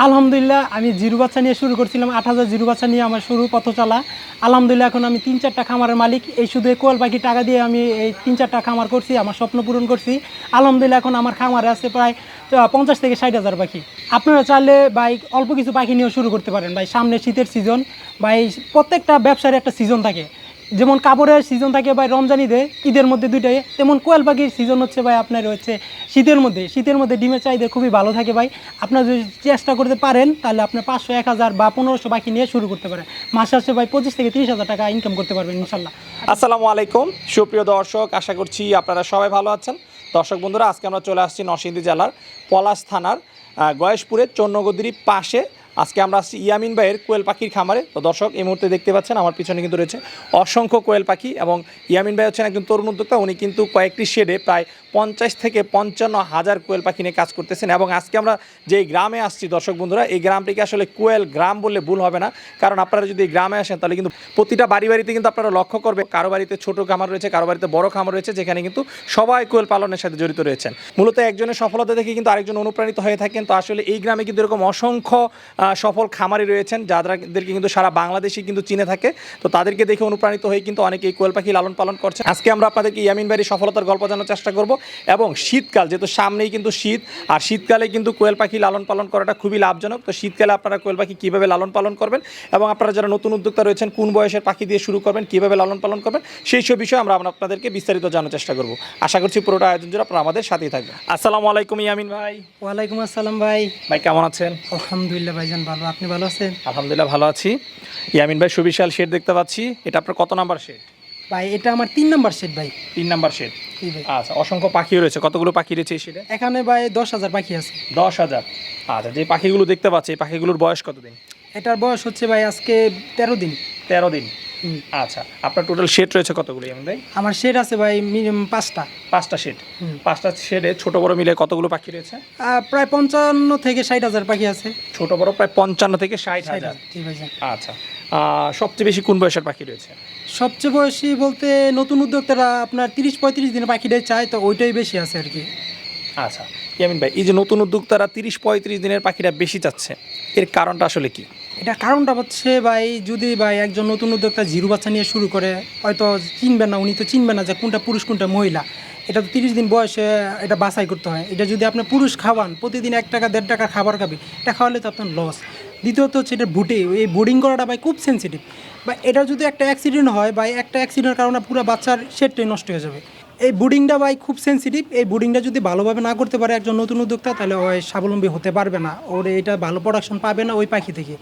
আলহামদুলিল্লাহ আমি জিরো বাচ্চা নিয়ে শুরু করছিলাম, 8,000 জিরো বাচ্চা নিয়ে আমার শুরু পথ চলা। আলহামদুলিল্লাহ এখন আমি 3-4টা খামারের মালিক। এই শুধু এই কোয়েল পাখি টাকা দিয়ে আমি এই 3-4টা খামার করছি, আমার স্বপ্ন পূরণ করছি। আলহামদুলিল্লাহ এখন আমার খামারে আছে প্রায় 50 থেকে 60,000 পাখি। আপনারা চাইলে ভাই অল্প কিছু পাখি নিয়েও শুরু করতে পারেন ভাই। সামনে শীতের সিজন ভাই, প্রত্যেকটা ব্যবসার একটা সিজন থাকে। যেমন কাপড়ের সিজন থাকে ভাই রমজান ঈদের মধ্যে দুইটাই, তেমন কোয়েল পাখির সিজন হচ্ছে ভাই আপনার হচ্ছে শীতের মধ্যে ডিমের চাহিদা খুবই ভালো থাকে ভাই। আপনারা যদি চেষ্টা করতে পারেন তাহলে আপনার 500, 1,000 বা 1,500 পাখি নিয়ে শুরু করতে পারেন। মাসে আসে ভাই 25 থেকে 30,000 টাকা ইনকাম করতে পারবেন ইনশাল্লাহ। আসসালামু আলাইকুম সুপ্রিয় দর্শক, আশা করছি আপনারা সবাই ভালো আছেন। দর্শক বন্ধুরা, আজকে আমরা চলে আসছি নরসিংদী জেলার পলাশ থানার গয়েশপুরের চন্নগদির পাশে। আজকে আমরা আসছি ইয়ামিন ভাইয়ের কোয়েল পাখির খামারে। তো দর্শক, এই মুহূর্তে দেখতে পাচ্ছেন আমার পিছনে কিন্তু রয়েছে অসংখ্য কোয়েল পাখি, এবং ইয়ামিন ভাই হচ্ছেন একজন তরুণ উদ্যোক্তা। উনি কিন্তু কয়েকটি শেডে প্রায় 50 থেকে 55,000 কোয়েল পাখি নিয়ে কাজ করতেছেন। এবং আজকে আমরা যে গ্রামে আসছি দর্শক বন্ধুরা, এই গ্রামটিকে আসলে কোয়েল গ্রাম বললে ভুল হবে না, কারণ আপনারা যদি এই গ্রামে আসেন তাহলে কিন্তু প্রতিটা বাড়িতে কিন্তু আপনারা লক্ষ্য করবে কারো বাড়িতে ছোটো খামার রয়েছে, কারো বাড়িতে বড় খামার রয়েছে, যেখানে কিন্তু সবাই কোয়েল পালনের সাথে জড়িত রয়েছেন। মূলত একজনের সফলতা দেখে কিন্তু আরেকজন অনুপ্রাণিত হয়ে থাকেন। তো আসলে এই গ্রামে কিন্তু এরকম অসংখ্য সফল খামারি রয়েছেন, যাদেরকে কিন্তু সারা বাংলাদেশে কিন্তু চিনে থাকে। তো তাদেরকে দেখে অনুপ্রাণিত হয়ে কিন্তু অনেকেই কোয়েল পাখি লালন পালন করছে। আজকে আমরা আপনাদেরকে ইয়ামিন ভাইয়ের সফলতার গল্প জানার চেষ্টা করব। এবং শীতকাল যেহেতু সামনেই কিন্তু শীত, আর শীতকালে কিন্তু কোয়েল পাখি লালন পালন করাটা খুবই লাভজনক। তো শীতকালে আপনারা কোয়েল পাখি কীভাবে লালন পালন করবেন, এবং আপনারা যারা নতুন উদ্যোক্তা রয়েছেন কোন বয়সের পাখি দিয়ে শুরু করবেন, কীভাবে লালন পালন করবেন, সেই সব বিষয়ে আমরা আপনাদেরকে বিস্তারিত জানার চেষ্টা করব। আশা করছি পুরোটা আয়োজন জুড়ে আপনারা আমাদের সাথেই থাকবেন। আসসালামু আলাইকুম ইয়ামিন ভাই। ওয়ালাইকুম আসসালাম ভাই। ভাই কেমন আছেন? আলহামদুলিল্লাহ ভাইজান ভালো, আপনি ভালো আছেন? আলহামদুলিল্লাহ ভালো আছি। ইয়ামিন ভাই সুবিশাল শেড দেখতে পাচ্ছি, এটা আপনার কত নাম্বার শেড? ভাই এটা আমার 3 নাম্বার সেট ভাই। 3 নাম্বার শেড। ভাই আচ্ছা, অসংখ্য পাখি রয়েছে, কতগুলো পাখি রয়েছে এই শেডে? এখানে ভাই 10,000 পাখি আছে। 10,000। আচ্ছা, যে পাখিগুলো দেখতে পাচ্ছি এই পাখিগুলোর বয়স কতদিন? এটার বয়স হচ্ছে ভাই আজকে 13 দিন। 13 দিন। আচ্ছা, আপনার টোটাল শেড রয়েছে কতগুলো ইয়ামিন ভাই? আমার শেড আছে ভাই মিনিমাম 5টা। 5টা শেড। 5টা শেডে ছোট বড় মিলে কতগুলো পাখি রয়েছে? প্রায় 55 থেকে 60,000 পাখি আছে। ছোট বড় প্রায় 55 থেকে 60,000। জি ভাইজান। আচ্ছা, সবচেয়ে বেশি কোন বয়সের পাখি রয়েছে? সবচেয়ে বয়সী বলতে নতুন উদ্যোক্তারা আপনার 30-35 দিনের পাখিটাই চায়, তো ওইটাই বেশি আছে আর কি। আচ্ছা ইয়ামিন ভাই, এই যে নতুন উদ্যোক্তারা 30-35 দিনের পাখিটা বেশি চাচ্ছে, এর কারণটা আসলে কি? এটা কারণটা হচ্ছে ভাই, যদি ভাই একজন নতুন উদ্যোক্তা জিরো বাচ্চা নিয়ে শুরু করে, হয়তো চিনবেন না, উনি তো চিনবেন না যে কোনটা পুরুষ কোনটা মহিলা। এটা তো 30 দিন বয়সে এটা বাছাই করতে হয়। এটা যদি আপনি পুরুষ খাওয়ান, প্রতিদিন 1 টাকা 1.5 টাকার খাবার খাবে, এটা খাওয়ালে তো আপনার লস। দ্বিতীয়ত হচ্ছে এটা এই বোর্ডিং করাটা ভাই খুব সেন্সিটিভ। বা এটা যদি একটা অ্যাক্সিডেন্ট হয়, বা একটা অ্যাক্সিডেন্টের কারণে পুরো বাচ্চার শেডটাই নষ্ট হয়ে যাবে। এই বোর্ডিংটা ভাই খুব সেন্সিটিভ। এই বোর্ডিংটা যদি ভালোভাবে না করতে পারে একজন নতুন উদ্যোক্তা, তাহলে ওই স্বাবলম্বী হতে পারবে না, ওর এটা ভালো প্রোডাকশন পাবে না ওই পাখি থেকে।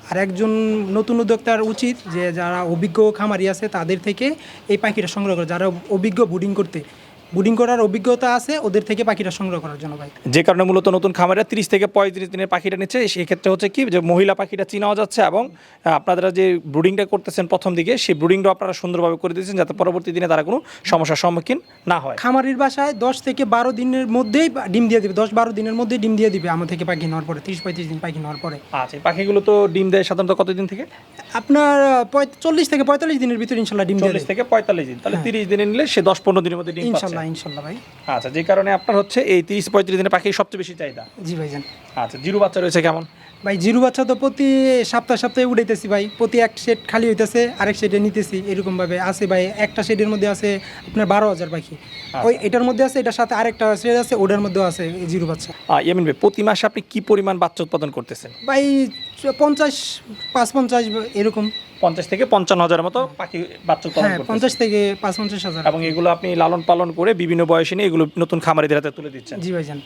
আর একজন নতুন উদ্যোক্তার উচিত যে যারা অভিজ্ঞ খামারি আছে তাদের থেকে এই পাখিটা সংগ্রহ করে, যারা অভিজ্ঞ বুডিং করার অভিজ্ঞতা আছে ওদের থেকে পাখিটা সংগ্রহ করার জন্য ভাই। যে কারণে মূলত নতুন খামারিরা 30 থেকে 35 দিনের পাখিটা নিচ্ছে। সেই ক্ষেত্রে হচ্ছে কি যে মহিলা পাখিটা চিনাও যাচ্ছে, এবং আপনারা যে ব্রুডিংটা করতেছেন প্রথম দিকে, সেই ব্রুডিংটাও আপনারা সুন্দরভাবে করে দিয়েছেন, যাতে পরবর্তী দিনে তারা কোনো সমস্যার সম্মুখীন না হয়। খামারির বাসায় 10 থেকে 12 দিনের মধ্যেই ডিম দিয়ে দিবে, 10-12 দিনের মধ্যেই ডিম দিয়ে দিবে আমার থেকে পাখি নেওয়ার পরে, 30-35 দিন পাখি নেওয়ার পরে। আচ্ছা, পাখিগুলো তো ডিম দেয় সাধারণত কতদিন থেকে? আপনার 40 থেকে 45 দিনের ভিতরে ইনশাল্লাহ ডিম দেবে। 40 থেকে 45 দিন, তাহলে 30 দিনে নিলে সে 10-15 দিনের মধ্যে ডিম পাচ্ছে ইনশাল্লাহ ভাই। আচ্ছা, যে কারণে আপনার হচ্ছে এই 30-35 দিনের পাখি সবচেয়ে বেশি চাহিদা। জি ভাইজান। আচ্ছা, জিরো বাচ্চা রয়েছে কেমন? ভাই জিরো বাচ্চা তো প্রতি সপ্তাহে উঠাইতেছি ভাই, প্রতি এক সেট খালি হইতেছে, আরেক সেটে নিতেছি, এরকমভাবে আছে ভাই। একটা সেটের মধ্যে আছে আপনার 12,000 পাখি। ওই এটার মধ্যে আছে, এটার সাথে আরেকটা সেট আছে, ওটার মধ্যেও আছে জিরো বাচ্চা। ইয়ামিন ভাই, প্রতি মাসে আপনি কি পরিমাণ বাচ্চা উৎপাদন করতেছেন? ভাই 50-55 এরকম। 50 থেকে 55,000 মতো পাখি বাচ্চা উৎপাদন করতেছেন। 50 থেকে 55,000। এবং এগুলো আপনি লালন পালন করে বিভিন্ন বয়সে নিয়ে এগুলো নতুন খামারিদের হাতে তুলে দিচ্ছেন। জি ভাইজান।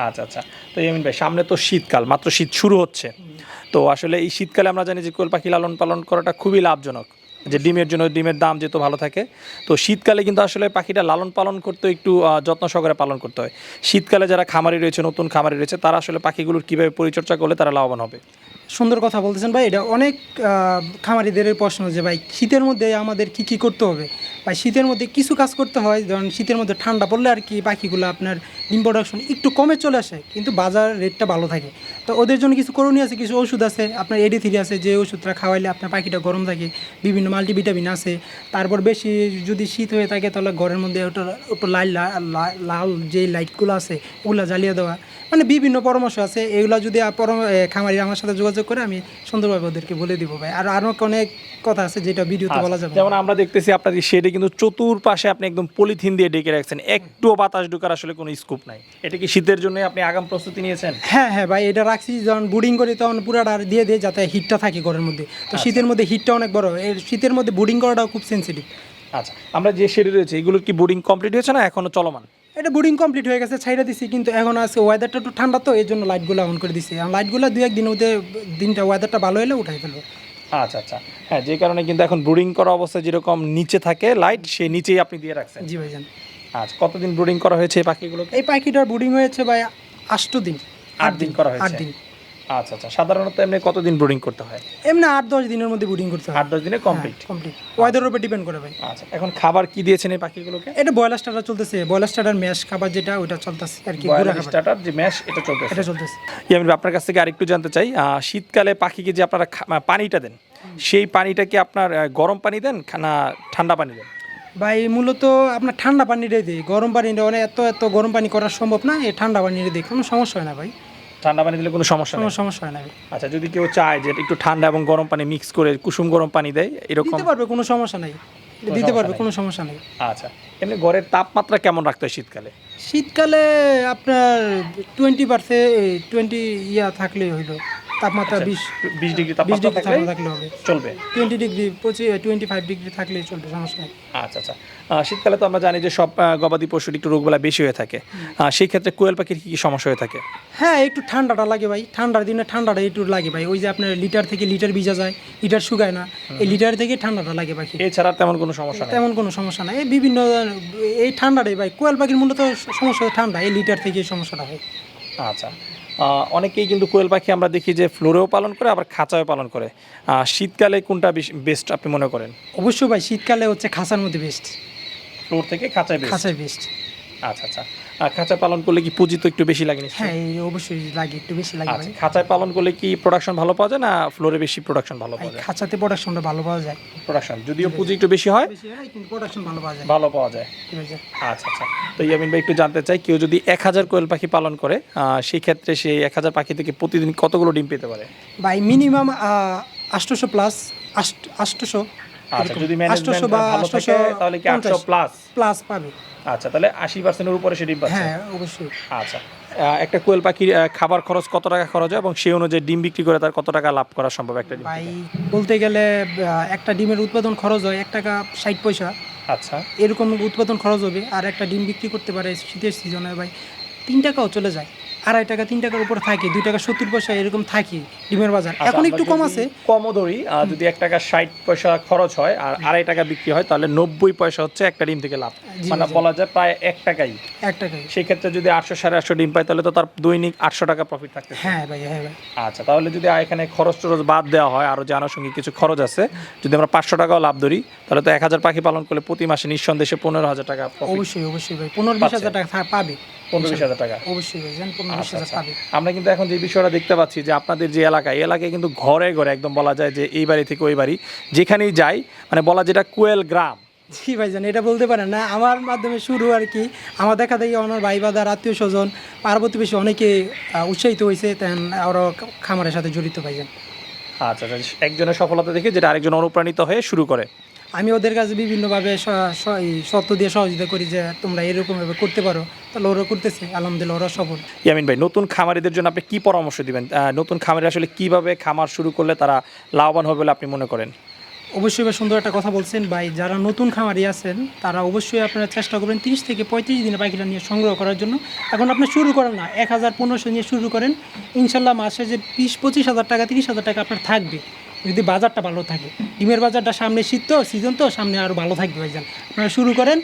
আচ্ছা, তো ইয়ামিন ভাই, সামনে তো শীতকাল, মাত্র শীত শুরু হচ্ছে। তো আসলে এই শীতকালে আমরা জানি যে কোয়েল পাখি লালন পালন করাটা খুবই লাভজনক, যে ডিমের দাম যেহেতু ভালো থাকে। তো শীতকালে কিন্তু আসলে পাখিটা লালন পালন করতে একটু যত্ন সহকারে পালন করতে হয়। শীতকালে যারা খামারি রয়েছে, নতুন খামারি রয়েছে, তারা আসলে পাখিগুলোর কীভাবে পরিচর্যা করলে তারা লাভবান হবে? সুন্দর কথা বলতেছেন ভাই। এটা অনেক খামারিদের প্রশ্ন যে ভাই শীতের মধ্যে আমাদের কি করতে হবে। ভাই শীতের মধ্যে কিছু কাজ করতে হয়, যেমন শীতের মধ্যে ঠান্ডা পড়লে আর কি পাখিগুলো আপনার ডিম প্রোডাকশন একটু কমে চলে আসে, কিন্তু বাজার রেটটা ভালো থাকে। তো ওদের জন্য কিছু করণীয় আছে, কিছু ওষুধ আছে, আপনার এডি3 আছে, যে ওষুধটা খাওয়াইলে আপনার পাখিটা গরম থাকে, বিভিন্ন মাল্টিভিটামিন আছে। তারপর বেশি যদি শীত হয়ে থাকে তাহলে ঘরের মধ্যে ওটা একটু লাল যে লাইটগুলো আছে ওগুলো জ্বালিয়ে দেওয়া, মানে বিভিন্ন পরামর্শ আছে। এগুলো যদি খামারি আমার সাথে যোগাযোগ করে আমি সুন্দরভাবে ওদেরকে বলে দিব ভাই। আর আরও অনেক কথা আছে যেটা ভিডিওতে বলা যাবে না। যেমন আমরা দেখতেছি আপনার শেডে কিন্তু চতুর্পাশে আপনি একদম পলিথিন দিয়ে ঢেকে রাখছেন, একটুও বাতাস ঢোকার আসলে কোনো স্কোপ নাই। এটা কি শীতের জন্য আপনি আগাম প্রস্তুতি নিয়েছেন? হ্যাঁ হ্যাঁ ভাই, এটা রাখছি যখন বুডিং করি তখন পুরাটা দিয়ে দিই যাতে হিটটা থাকে ঘরের মধ্যে। তো শীতের মধ্যে হিটটা অনেক বড়, এর শীতের মধ্যে বুডিং করাটাও খুব সেন্সিটিভ। আচ্ছা, আমরা যে শেডে রয়েছে এগুলোর কি বোর্ডিং কমপ্লিট হয়েছে না এখনো চলমান? এটা বুডিং কমপ্লিট হয়ে গেছে, ছাইড়া দিছি, কিন্তু এখন আছে ওয়েদারটা একটু ঠান্ডা, তো এই জন্য লাইটগুলো অন করে দিছি। আর লাইটগুলো 2-1 দিনের মধ্যে দিনটা ওয়েদারটা ভালো হলে উঠাই ফেলবো। আচ্ছা আচ্ছা, হ্যাঁ, যে কারণে কিন্তু এখন ব্রুডিং করা অবস্থায় যেরকম নিচে থাকে লাইট, সেই নিচেই আপনি দিয়ে রাখছেন। জি ভাইজান। আচ্ছা, কতদিন ব্রুডিং করা হয়েছে এই পাখিগুলোকে? এই পাখিটার বুডিং হয়েছে ভাই 8 দিন। 8 দিন করা হয়েছে। 8 দিন। আচ্ছা আচ্ছা, সাধারণত এমনি কতদিন ব্রুডিং করতে হয়? এমনি 8-10 দিনের মধ্যে বুডিং করতে হয়। 8-10 দিনে কমপ্লিট। কমপ্লিট, ওয়েদারের উপর ডিপেন্ড করে ভাই। আচ্ছা, এখন খাবার কি দিয়েছেন এই পাখিগুলোকে? এটা বয়লার স্টার্টার চলতেছে, বয়লার স্টার্টার ম্যাশ খাবার যেটা ওটা চলতেছে আর কি, বয়লার স্টার্টার যে ম্যাশ এটা চলতেছে। এটা চলতেছে। আমি আপনার কাছ থেকে আরেকটু জানতে চাই, শীতকালে পাখিকে যে আপনারা পানিটা দেন, সেই পানিটা কি আপনার গরম পানি দেন না ঠান্ডা পানি দেন? ভাই মূলত আপনার ঠান্ডা পানিটাই দিই, গরম পানিটা অনেক এত গরম পানি করা সম্ভব না, এই ঠান্ডা পানিটা দিই, কোনো সমস্যা হয় না ভাই। ঠান্ডা পানি দিলে কোনো সমস্যা নেই? কোনো সমস্যা হয় না ভাই। আচ্ছা, যদি কেউ চায় যে একটু ঠান্ডা এবং গরম পানি মিক্স করে কুসুম গরম পানি দেয় এরকম দিতে পারবে, কোনো সমস্যা নেই, দিতে পারবে, কোনো সমস্যা নেই। আচ্ছা, এমনি ঘরের তাপমাত্রা কেমন রাখতে হয় শীতকালে? শীতকালে আপনার 20% ইয়া থাকলেই হইলো, তাপমাত্রা 20 ডিগ্রি 20 তাপমাত্রা ডিগ্রি থাকলে থাকলে হবে, চলবে। 20 ডিগ্রি 25 ডিগ্রি থাকলেই চলবে, সমস্যা নেই। আচ্ছা আচ্ছা, শীতকালে তো আমরা জানি যে সব গবাদি পশুর একটু রোগবেলা বেশি হয়ে থাকে, সেই ক্ষেত্রে কোয়েল পাখির কি কি সমস্যা হয়ে থাকে? হ্যাঁ, একটু ঠান্ডাটা লাগে ভাই, ঠান্ডার দিনে ঠান্ডাটা একটু লাগে ভাই। ওই যে আপনার লিটার থেকে লিটার ভিজা যায়, লিটার শুকায় না, এই লিটার থেকে ঠান্ডাটা লাগে পাখি। এছাড়া তেমন কোনো সমস্যা নেই? তেমন কোনো সমস্যা নাই, এই বিভিন্ন এই ঠান্ডাটাই ভাই, কোয়েল পাখির মূলত সমস্যা ঠান্ডা, এই লিটার থেকে এই সমস্যাটা হয়। আচ্ছা, অনেকেই কিন্তু কোয়েল পাখি আমরা দেখি যে ফ্লোরেও পালন করে আবার খাঁচায়ও পালন করে, শীতকালে কোনটা বেস্ট আপনি মনে করেন? অবশ্যই ভাই, শীতকালে হচ্ছে খাঁচার মধ্যে বেস্ট, ফ্লোর থেকে খাঁচায় বেস্ট? খাঁচায় বেস্ট। আচ্ছা আচ্ছা, খাঁচায় পালন করলে কি পুঁজি তো একটু বেশি লাগে নিশ্চয়ই? হ্যাঁ, এই অবশ্যই লাগে, একটু বেশি লাগে আচ্ছা, ভাই। খাঁচায় পালন করলে কি প্রোডাকশন ভালো পাওয়া যায় না ফ্লোরে বেশি প্রোডাকশন ভালো পাওয়া যায়? খাঁচাতে প্রোডাকশনটা ভালো পাওয়া যায়, প্রোডাকশন যদিও পুঁজি একটু বেশি হয়, বেশি হয় কিন্তু প্রোডাকশন ভালো পাওয়া যায়। ভালো পাওয়া যায়। ঠিক আছে। আচ্ছা আচ্ছা, তো ইয়ামিন ভাই একটু জানতে চাই, কেউ যদি 1000 কোয়েল পাখি পালন করে সেই ক্ষেত্রে সেই 1000 পাখি থেকে প্রতিদিন কতগুলো ডিম পেতে পারে? ভাই মিনিমাম 800 প্লাস, 800। আচ্ছা, যদি ম্যানেজমেন্ট ভালো থাকে তাহলে কি 800 প্লাস প্লাস পাবে। আচ্ছা, তাহলে 80%-এর উপরে সে ডিম পাচ্ছে? হ্যাঁ অবশ্যই। আচ্ছা, একটা কোয়েল পাখির খাবার খরচ কত টাকা খরচ হয় এবং সেই অনুযায়ী ডিম বিক্রি করে তার কত টাকা লাভ করা সম্ভব একটা ডিম? ভাই বলতে গেলে একটা ডিমের উৎপাদন খরচ হয় 1 টাকা 60 পয়সা, আচ্ছা, এরকম উৎপাদন খরচ হবে। আর একটা ডিম বিক্রি করতে পারে শীতের সিজনে ভাই 3 টাকাও চলে যায়, 2.5 টাকা 3 টাকার উপরে থাকে, 2 টাকা 70 পয়সা এরকম থাকে ডিমের বাজার। আচ্ছা, এখন আমরা একটু কম যদি আছে। কমও ধরি, যদি 1 টাকা 60 পয়সা খরচ হয় আর 2.5 টাকা বিক্রি হয় তাহলে 90 পয়সা হচ্ছে একটা ডিম থেকে লাভ, জি, মানে জি। বলা যায় প্রায় 1 টাকাই। 1 টাকায়। সেই ক্ষেত্রে যদি 800 850 ডিম পায় তাহলে তো তার দৈনিক 800 টাকা প্রফিট থাকতেছে। হ্যাঁ ভাই, হ্যাঁ ভাই। আচ্ছা, তাহলে যদি এখানে খরচ টরচ বাদ দেওয়া হয়, আরও যে আনুষঙ্গিক কিছু খরচ আছে, যদি আমরা 500 টাকাও লাভ ধরি তাহলে তো 1000 পাখি পালন করলে প্রতি মাসে নিঃসন্দেহে 15,000 টাকা প্রফিট। অবশ্যই অবশ্যই ভাই, 15-20 হাজার টাকা পাবে। 15-20 টাকা অবশ্যই ভাই, 15-20 হাজার পাবে। আমরা কিন্তু এখন যে বিষয়টা দেখতে পাচ্ছি যে আপনাদের যে এলাকায় কিন্তু ঘরে ঘরে একদম বলা যায় যে এই বাড়ি থেকে ওই বাড়ি যেখানেই যাই, মানে বলা যেটা কোয়েল গ্রাম। জি ভাইজান, এটা বলতে পারেন না, আমার মাধ্যমে শুরু আর কি। আমার দেখা দেখি আমার ভাই বাদার আত্মীয় স্বজন পার্বতী বেশি অনেকে উৎসাহিত হয়েছে, তেন ওরা খামারের সাথে জড়িত ভাইজান। আচ্ছা আচ্ছা, একজনের সফলতা দেখে যেটা আরেকজন অনুপ্রাণিত হয়ে শুরু করে। আমি ওদের কাছে বিভিন্নভাবে শর্ত দিয়ে সহযোগিতা করি যে তোমরা এরকমভাবে করতে পারো, তাহলে ওরা করতেছে, আলহামদুলিল্লাহ ওরা সফল। ইয়ামিন ভাই, নতুন খামারিদের জন্য আপনি কি পরামর্শ দিবেন? নতুন খামারি আসলে কিভাবে খামার শুরু করলে তারা লাভবান হবে বলে আপনি মনে করেন? অবশ্যই ভাই, সুন্দর একটা কথা বলছেন ভাই। যারা নতুন খামারি আছেন তারা অবশ্যই আপনারা চেষ্টা করবেন 30 থেকে 35 দিনে পাখিটা নিয়ে সংগ্রহ করার জন্য। এখন আপনি শুরু করেন না, 1000-1500 নিয়ে শুরু করেন, ইনশাল্লাহ মাসে যে 20-25 হাজার টাকা 30 হাজার টাকা আপনার থাকবে, যদি বাজারটা ভালো থাকে। ডিমের বাজারটা সামনে শীত তো, সিজন তো সামনে আরও ভালো থাকবে ভাইজান। আপনারা শুরু করেন,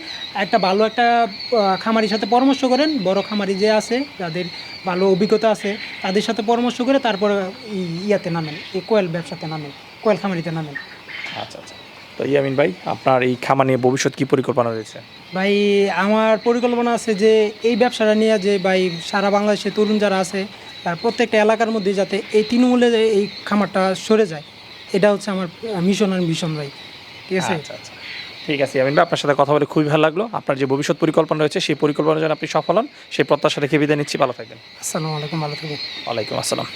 একটা ভালো একটা খামারির সাথে পরামর্শ করেন, বড় খামারি যে আছে যাদের ভালো অভিজ্ঞতা আছে তাদের সাথে পরামর্শ করে তারপর ইয়াতে নামেন, এই কোয়েল ব্যবসাতে নামেন, কোয়েল খামারিতে নামেন। আচ্ছা আচ্ছা, তো ইয়ামিন ভাই, আপনার এই খামার নিয়ে ভবিষ্যৎ কি পরিকল্পনা রয়েছে? ভাই আমার পরিকল্পনা আছে যে এই ব্যবসাটা নিয়ে যে ভাই সারা বাংলাদেশে তরুণ যারা আছে আর প্রত্যেকটা এলাকার মধ্যে যাতে এই তৃণমূলের এই খামারটা সরে যায়, এটা হচ্ছে আমার মিশন আর মিশন ভাই। ঠিক আছে। আচ্ছা আচ্ছা, ঠিক আছে ইয়ামিন ভাই, আপনার সাথে কথা বলে খুবই ভালো লাগলো। আপনার যে ভবিষ্যৎ পরিকল্পনা রয়েছে সেই পরিকল্পনার জন্য আপনি সফল হন, সেই প্রত্যাশা রেখে বিদায় নিচ্ছি। ভালো থাকবেন। আসসালামু আলাইকুম, ভালো থাকবেন। ওয়ালাইকুম আসসালাম।